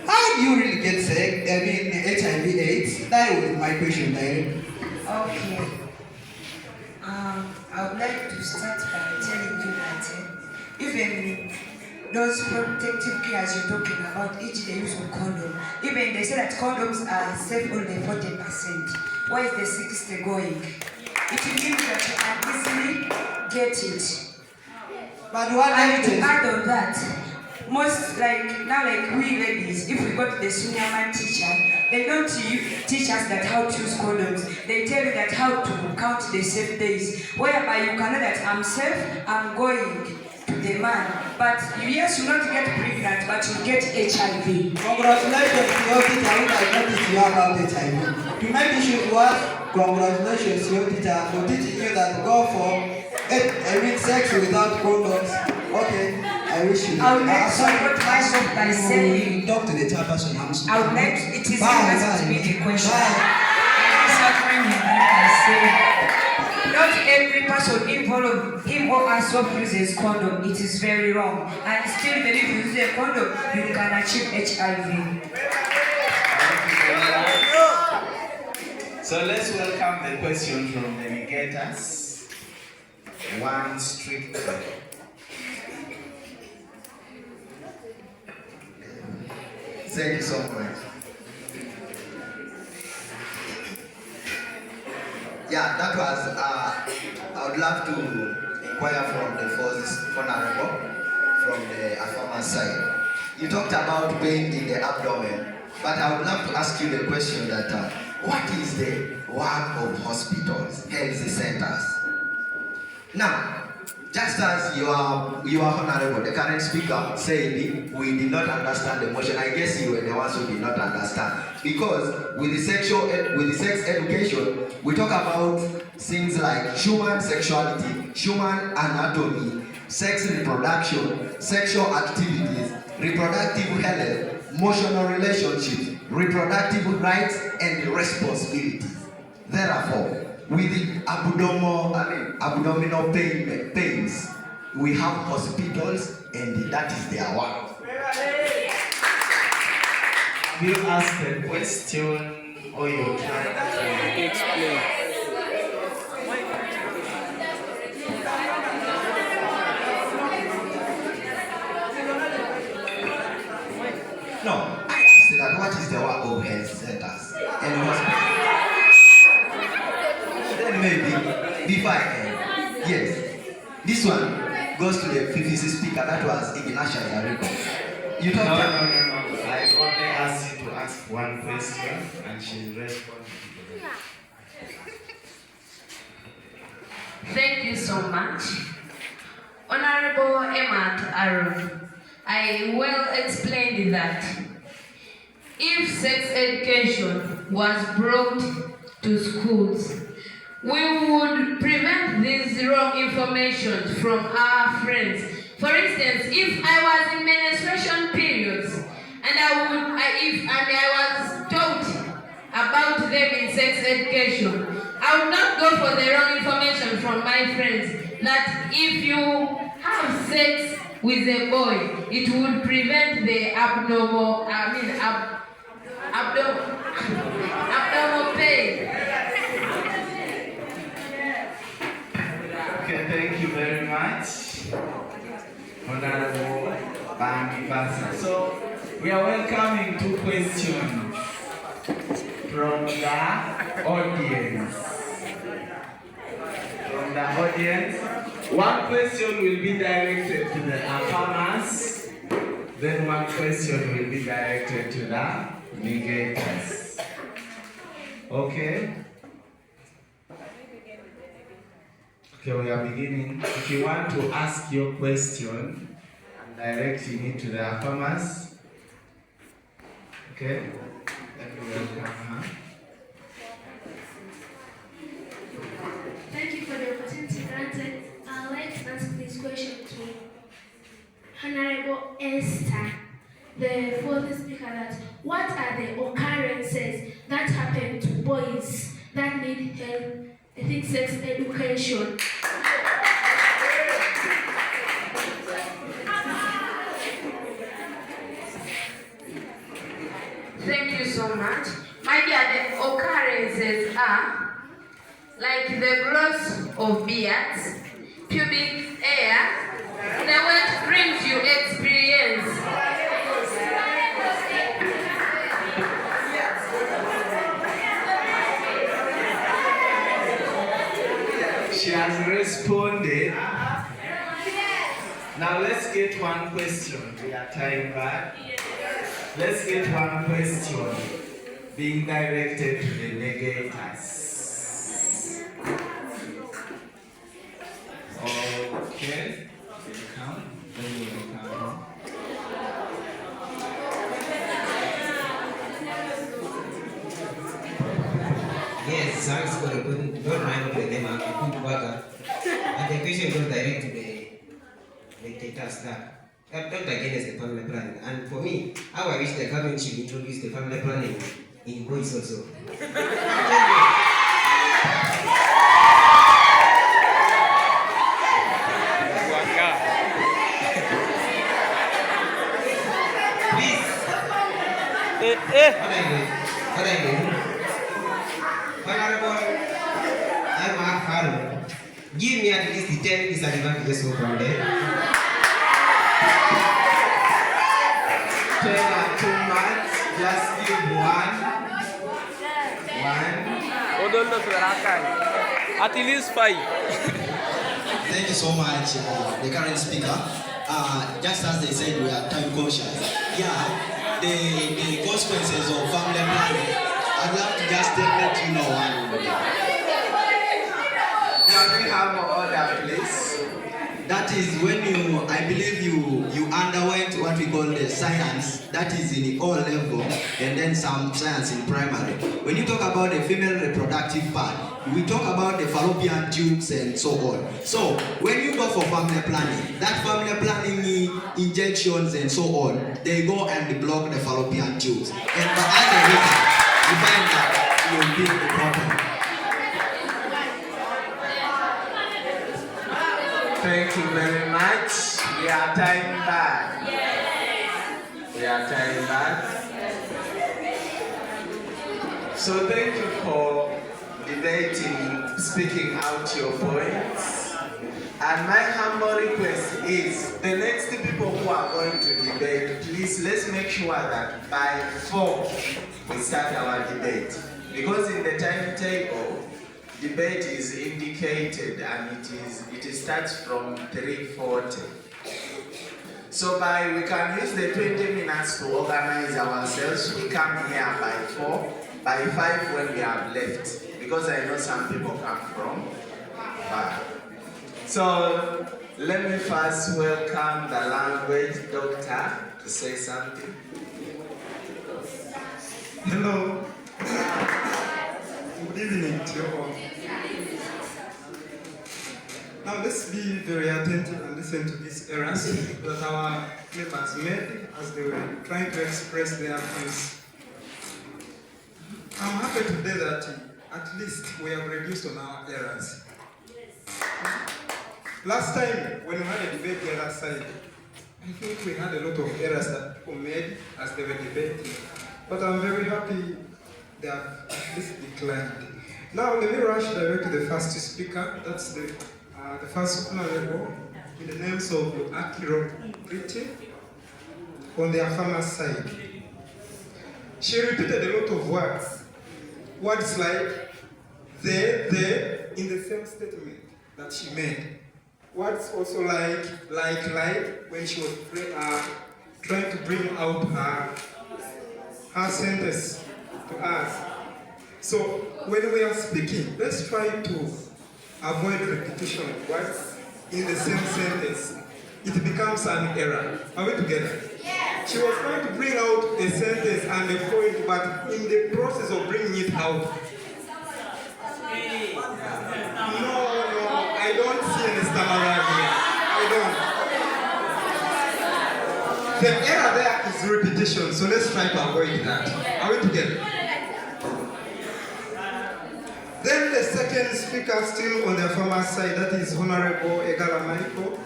how do you really get sex? I mean, HIV/AIDS? That was my question, directly. Okay. I would like to start by telling you that even those protective gears you're talking about, each the use of condom, even they say that condoms are safe only 40%. Why is the 60 going? It means that you can easily get it. But what and to add on that, most like we ladies, if we go to the senior man teacher, they don't teach us that how to use condoms. They tell you that how to count the safe days, whereby you can know that I'm safe, I'm going to the man. But yes, you not get pregnant, but you get HIV. Congratulations to your teacher who has noticed you about HIV. To make issues worse, congratulations to your teacher for teaching you that go for sex without condoms. Okay, I wish you. I would like to support myself by saying. Talk to the chairperson. I would like it is to me the question. I say, not every person involved, him or herself uses condom. It is very wrong. And still, even if you use a condom, you can achieve HIV. So let's welcome the question from the negators. One strict. Thank you so much. Yeah, that was, I would love to inquire from the first honorable, from the affirmer side. You talked about pain in the abdomen, but I would love to ask you the question that, what is the work of hospitals, health centers? Now, just as you are honorable, the current speaker said we did not understand the motion. I guess you were the ones who did not understand. Because with the sex education, we talk about things like human sexuality, human anatomy, sex reproduction, sexual activities, reproductive health, emotional relationships, reproductive rights, and responsibilities. Therefore, with the abdominal pains, we have hospitals, and that is their work. Have you asked a question or you're trying to explain? No, I asked that what is the work of health centers and hospitals? Then maybe, before I end, yes, this one goes to the PVC speaker, that was Ignacia Yarico. You talked about... No. I only asked you to ask one question and she'll respond to it. Thank you so much. Honorable Emma Aaron, I well explained that if sex education was brought to schools, we would prevent these wrong information from our friends. For instance, if I was in menstruation periods and I was taught about them in sex education, I would not go for the wrong information from my friends that if you have sex with a boy, it would prevent the abnormal pain. Okay, thank you very much, Honorable Bambi Basa. So, we are welcoming 2 questions from the audience. From the audience, 1 question will be directed to the affirmers, then 1 question will be directed to the negators. Okay? Okay, we are beginning. If you want to ask your question, I'm directing it to the affirmers. Okay? Let me welcome her. Thank you for the opportunity granted. I'd like to ask this question to Honorable Esther, the fourth speaker, that what are the occurrences that happen to boys that need help, sex education? Thank you so much. My dear, the occurrences are like the growth of beards, pubic hair, the wet dreams you experience. She has responded. Now let's get 1 question. We are tying back. Let's get 1 question being directed to the negators. Okay. Welcome. Very welcome. Yes, thanks for the good mind of the name and the good worker. And the question goes direct to the dictators that I'm not against the family planning. And for me, how I wish the government should introduce the family planning in boys also. Please. What I mean? Honorable, I'm a Harold. Give me at least the 10 disadvantages from there. 10 are too much. Just give 1. At least 5. Thank you so much, the current speaker. Just as they said, we are time conscious. Yeah, the consequences of family planning, I'd love to just let you know one. Can we have an order, please? That is when I believe you underwent what we call the science, that is in the O level, and then some science in primary. When you talk about the female reproductive part, we talk about the fallopian tubes and so on. So when you go for family planning, that family planning injections and so on, they go and block the fallopian tubes. And as a result, you find that you'll be the problem. Thank you very much. We are tying back. We are tying back. So thank you for debating, speaking out your points. And my humble request is, the next people who are going to debate, please let's make sure that by 4 we start our debate. Because in the timetable, debate is indicated and it starts from 3:40. So we can use the 20 minutes to organize ourselves. We come here by 4, by 5 when we have left. Because I know some people come from far. So let me first welcome the language doctor to say something. Hello. Good evening to you all. Now let's be very attentive and listen to these errors that our members made as they were trying to express their views. I'm happy today that at least we have reduced on our errors. Last time when we had a debate the other side, I think we had a lot of errors that people made as they were debating. But I'm very happy they have at least declined. Now let me rush direct to the first speaker. That's the first honorable in the names of Akiro Briti on the farmer's side. She repeated a lot of words. Words like they in the same statement that she made. Words also like when she was trying to bring out her sentence to us. So when we are speaking, let's try to avoid repetition of words in the same sentence. It becomes an error. Are we together? Yeah. She was trying to bring out a sentence and a point, but in the process of bringing it out, no, I don't see any stammerer here. I don't. The error there is repetition, so let's try to avoid that. Are we together? Then the second speaker still on the farmer's side, that is Honorable Egala Michael.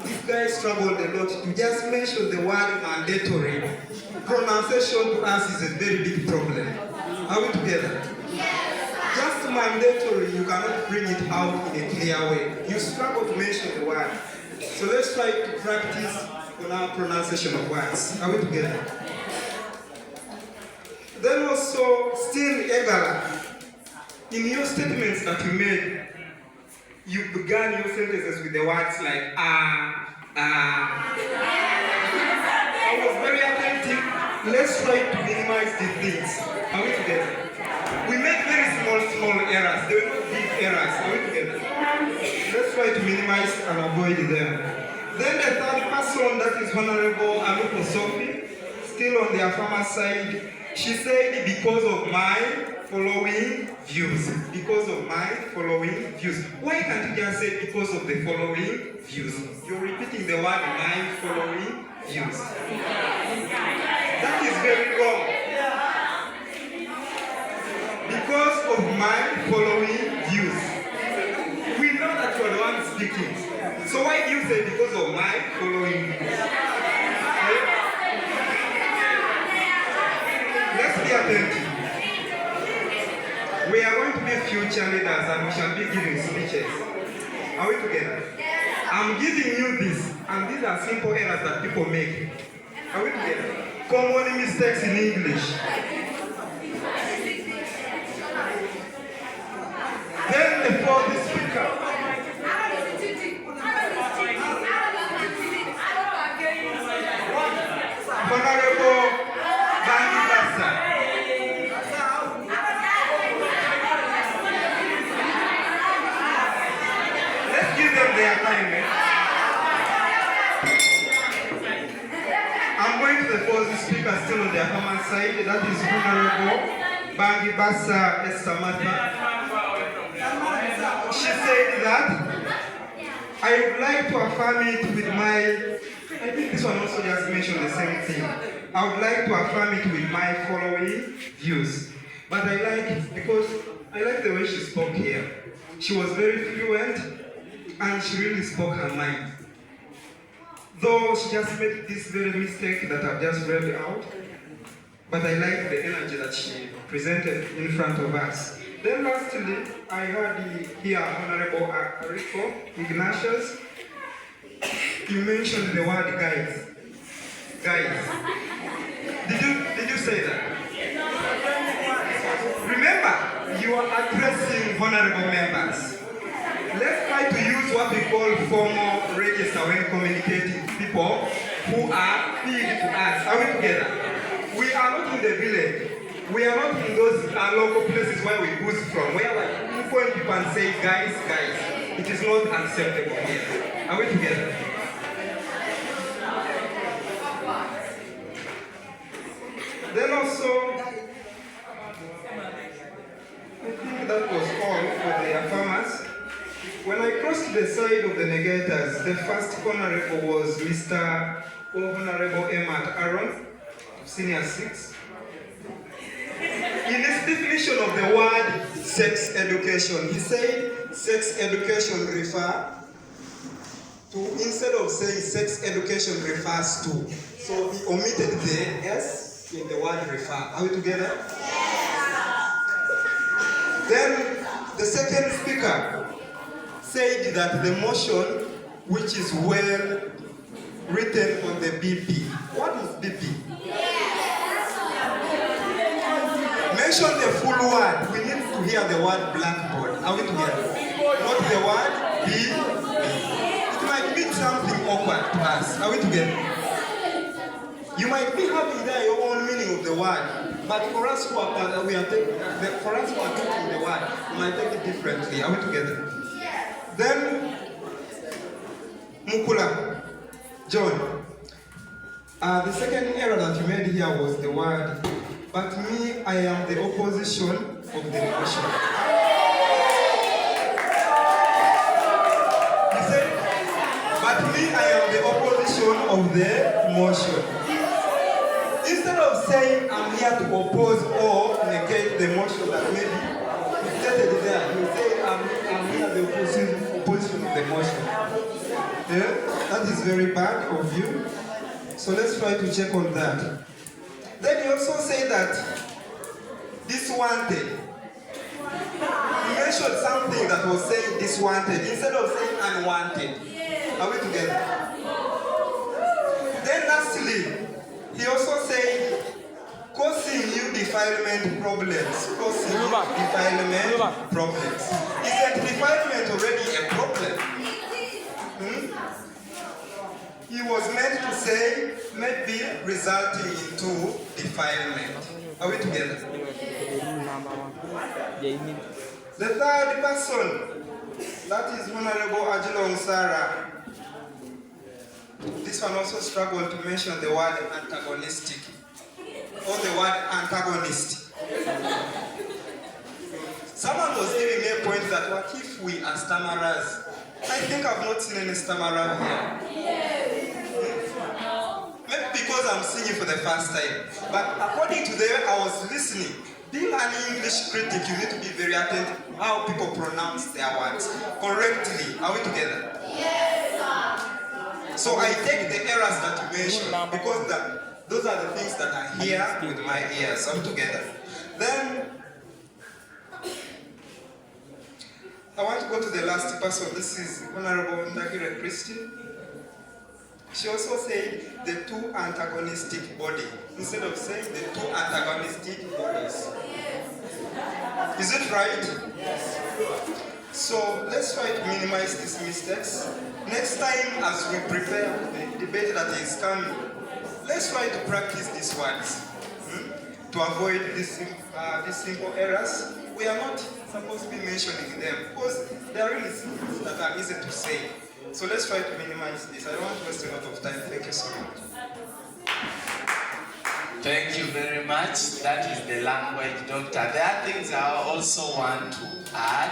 This guy struggled a lot to just mention the word mandatory. Pronunciation to us is a very big problem. Are we together? Yes. Just mandatory, you cannot bring it out in a clear way. You struggle to mention the word. So let's try to practice on our pronunciation of words. Are we together? Then also, still Egala. In your statements that you made, you began your sentences with the words like I was very attentive. Let's try to minimize these things. Are we together? We make very small errors. They were not big errors. Are we together? Let's try to minimize and avoid them. Then the third person, that is Honorable Aluko Sophie, still on the farmer's side. She said, because of my following views. Because of my following views. Why can't you just say because of the following views? You're repeating the word my following views. That is very wrong. Because of my following views. We know that you're the one speaking. So why do you say because of my following views? Let's be attentive. We are going to be future leaders and we shall be giving speeches. Are we together? I'm giving you this, and these are simple errors that people make. Are we together? Common mistakes in English. Then the fourth speaker. Honorable Bangi Bassa. Their time, I'm going to the fourth speaker still on their common side. That is Honorable Bangi Bassa Esamata. She said that I would like to affirm it with my, I think this one also just mentioned the same thing. I would like to affirm it with my following views. But I like it because I like the way she spoke here. She was very fluent. And she really spoke her mind. Though she just made this very mistake that I've just read out, but I like the energy that she presented in front of us. Then lastly, I heard here Honorable Rico Ignatius. You mentioned the word guys. Guys. Did you say that? Remember, you are addressing honorable members. Let's try to use what we call formal register when communicating to people who are big to us. Are we together? We are not in the village. We are not in those local places where we boost from, where we point people and say, guys. It is not acceptable here. Are we together? Then also, I think that was all for the farmers. When I crossed the side of the negators, the first honorable was Mr. Honorable Emma Aaron, Senior 6. In his definition of the word sex education, he said sex education refer to, instead of saying sex education refers to, so he omitted the S in the word refer. Are we together? Then the second speaker said that the motion, which is well written on the BP. What is BP? Mention the full word. We need to hear the word blackboard. Are we together? Not the word B. It might mean something awkward to us. Are we together? You might be having there your own meaning of the word, but for us who are for us who are taking the word, we might take it differently. Are we together? Then Mukula, John. The second error that you made here was the word, but me, I am the opposition of the motion. You said, but me, I am the opposition of the motion. Instead of saying I'm here to oppose or negate the motion that maybe you stated there, you say I'm here the opposition of the motion. Yeah? That is very bad of you. So let's try to check on that. Then you also say that this wanted. You mentioned something that was saying this wanted instead of saying unwanted. Are we together? Then lastly, he also said causing you defilement problems. Causing you defilement problems. Isn't defilement already a problem? He was meant to say maybe resulting into defilement. Are we together? The third person, that is Honorable Ajilong Sarah. This one also struggled to mention the word antagonistic or the word antagonist. Someone was giving me a point that what if we are stammerers? I think I've not seen any stammerer here. Maybe because I'm singing for the first time. But according to the way I was listening, being an English critic, you need to be very attentive how people pronounce their words correctly. Are we together? Yes, sir. So I take the errors that you mentioned because those are the things that I hear with my ears. Are we together? Then I want to go to the last person. This is Honorable Ndakire Christine. She also said the two antagonistic body instead of saying the two antagonistic bodies. Is it right? Yes. So let's try to minimize these mistakes. Next time as we prepare the debate that is coming, let's try to practice these words to avoid these simple errors. We are not supposed to be mentioning them because they are really things that are easy to say. So let's try to minimize this. I don't want to waste a lot of time. Thank you so much. Thank you very much. That is the language doctor. There are things I also want to add.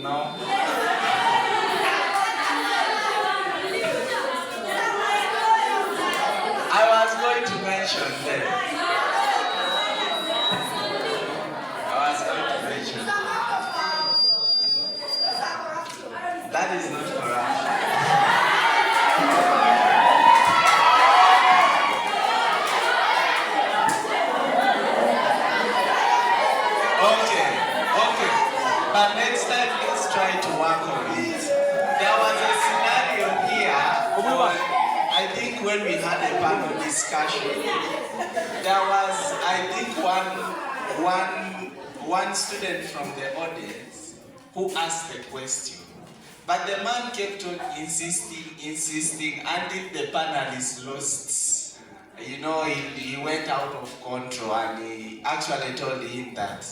No. I was going to mention them. That is not correct. Okay. But next time, let's try to work on it. There was a scenario here. I think when we had a panel discussion, there was, I think, one student from the audience who asked the question. But the man kept on insisting until the panelist lost. You know, he went out of control and he actually told him that,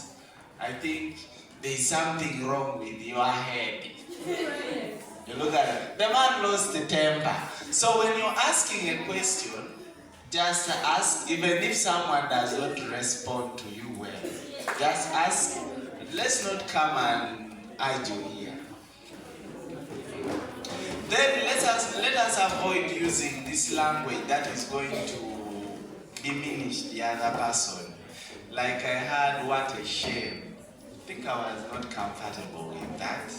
I think there's something wrong with your head. You look at it. The man lost the temper. So when you're asking a question, just ask, even if someone does not respond to you well, just ask let's not come and argue here. Then let us avoid using this language that is going to diminish the other person. Like I heard, what a shame. I think I was not comfortable with that.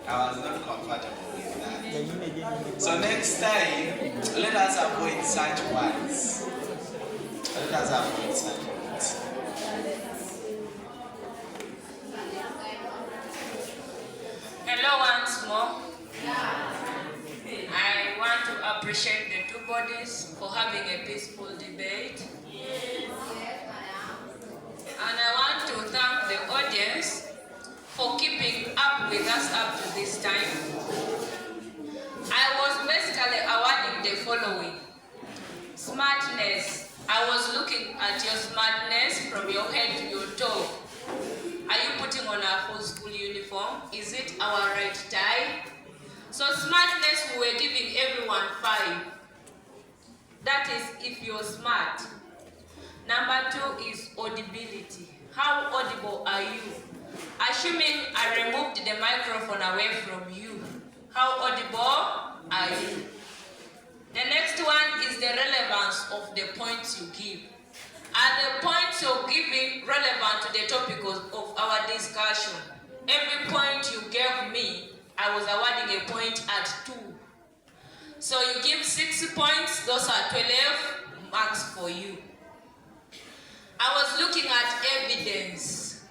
I was not comfortable with that. So next time, let us avoid such words. Let us avoid such words. Hello once more. I want to appreciate the two bodies for having a peaceful debate. And I want to thank the audience for keeping up with us up to this time. I was basically awarding the following. Smartness. I was looking at your smartness from your head to your toe. Are you putting on a full school uniform? Is it our right tie? So smartness, we were giving everyone 5. That is if you're smart. Number 2 is audibility. How audible are you? Assuming I removed the microphone away from you, how audible are you? The next one is the relevance of the points you give. Are the points you're giving relevant to the topic of our discussion? Every point you gave me, I was awarding a point at 2. So you give 6 points, those are 12 marks for you. I was looking at evidence.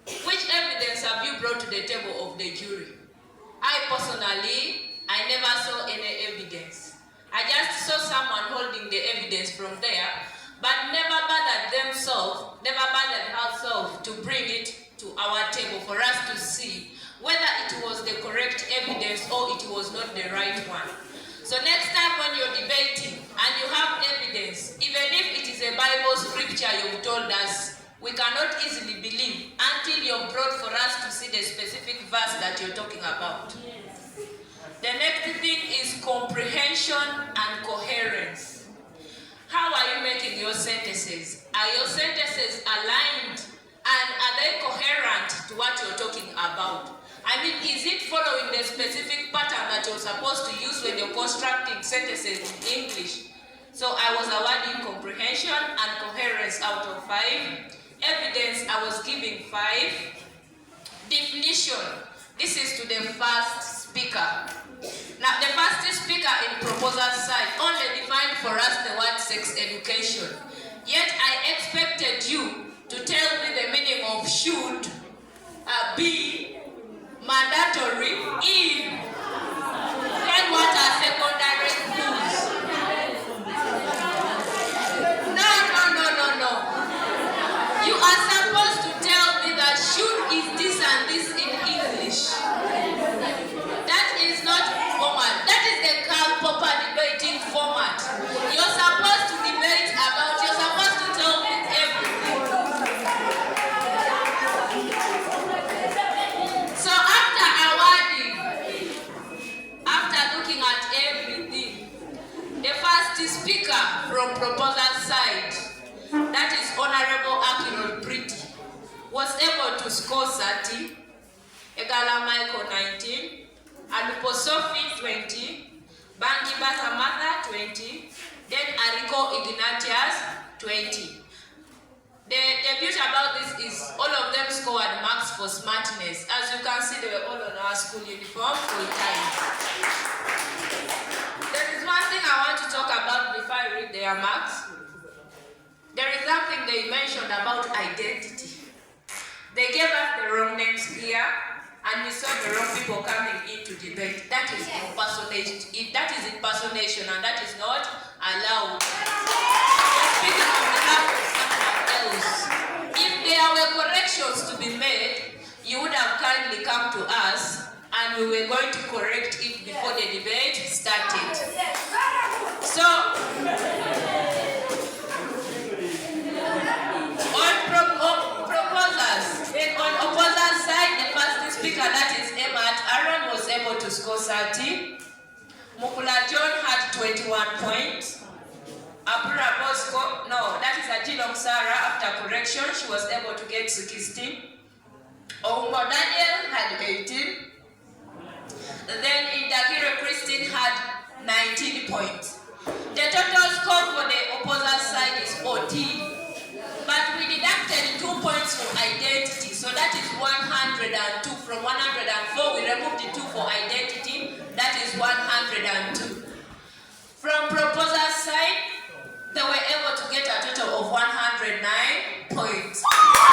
Which evidence have you brought to the table of the jury? I personally, I never saw any evidence. I just saw someone holding the evidence from there, but never bothered herself to bring it to our table for us to see whether it was the correct evidence or it was not the right one. So next time when you're debating and you have evidence, even if it is a Bible scripture you've told us, we cannot easily believe until you've brought for us to see the specific verse that you're talking about. The next thing is comprehension and coherence. How are you making your sentences? Are your sentences aligned and are they coherent to what you're talking about? I mean, is it following the specific pattern that you're supposed to use when you're constructing sentences in English? So I was awarding comprehension and coherence out of 5. Evidence, I was giving 5. Definition, this is to the first speaker. Now, the first speaker in proposal's side only defined for us the word sex education. Yet I expected you to tell me the meaning of should be mandatory in then what are secondary schools. No. You are supposed to tell me that should is this and this in English. That is not format. That is the proper debating format. You're supposed to debate about, you're supposed to tell me everything. So after awarding, after looking at everything, the first speaker from proposal side, that is Honorable Akilon Pretty, was able to score 30, Egala Michael 19, Alupo Sophie 20, Bangi Batamatha 20, then Ariko Ignatius 20. The beauty about this is all of them scored marks for smartness. As you can see, they were all on our school uniform full time. There is one thing I want to talk about before I read their marks. There is something they mentioned about identity. They gave us the wrong names here, and we saw the wrong people coming into debate. That is impersonation. That is impersonation, and that is not allowed. Speaking on behalf of someone else, if there were corrections to be made, you would have kindly come to us, and we were going to correct it before the debate started. So, on opposers side, the first speaker, that is Emmat Aaron, was able to score 30. Mukula John had 21 points. Abura Bosco, no, that is Ajilong Sarah. After correction, she was able to get 16. Oumo Daniel had 18. Then Indagiro Christine had 19 points. The total score for the opposite side is 14. But we deducted 2 points for identity, so that is 102. From 104, we removed the 2 for identity.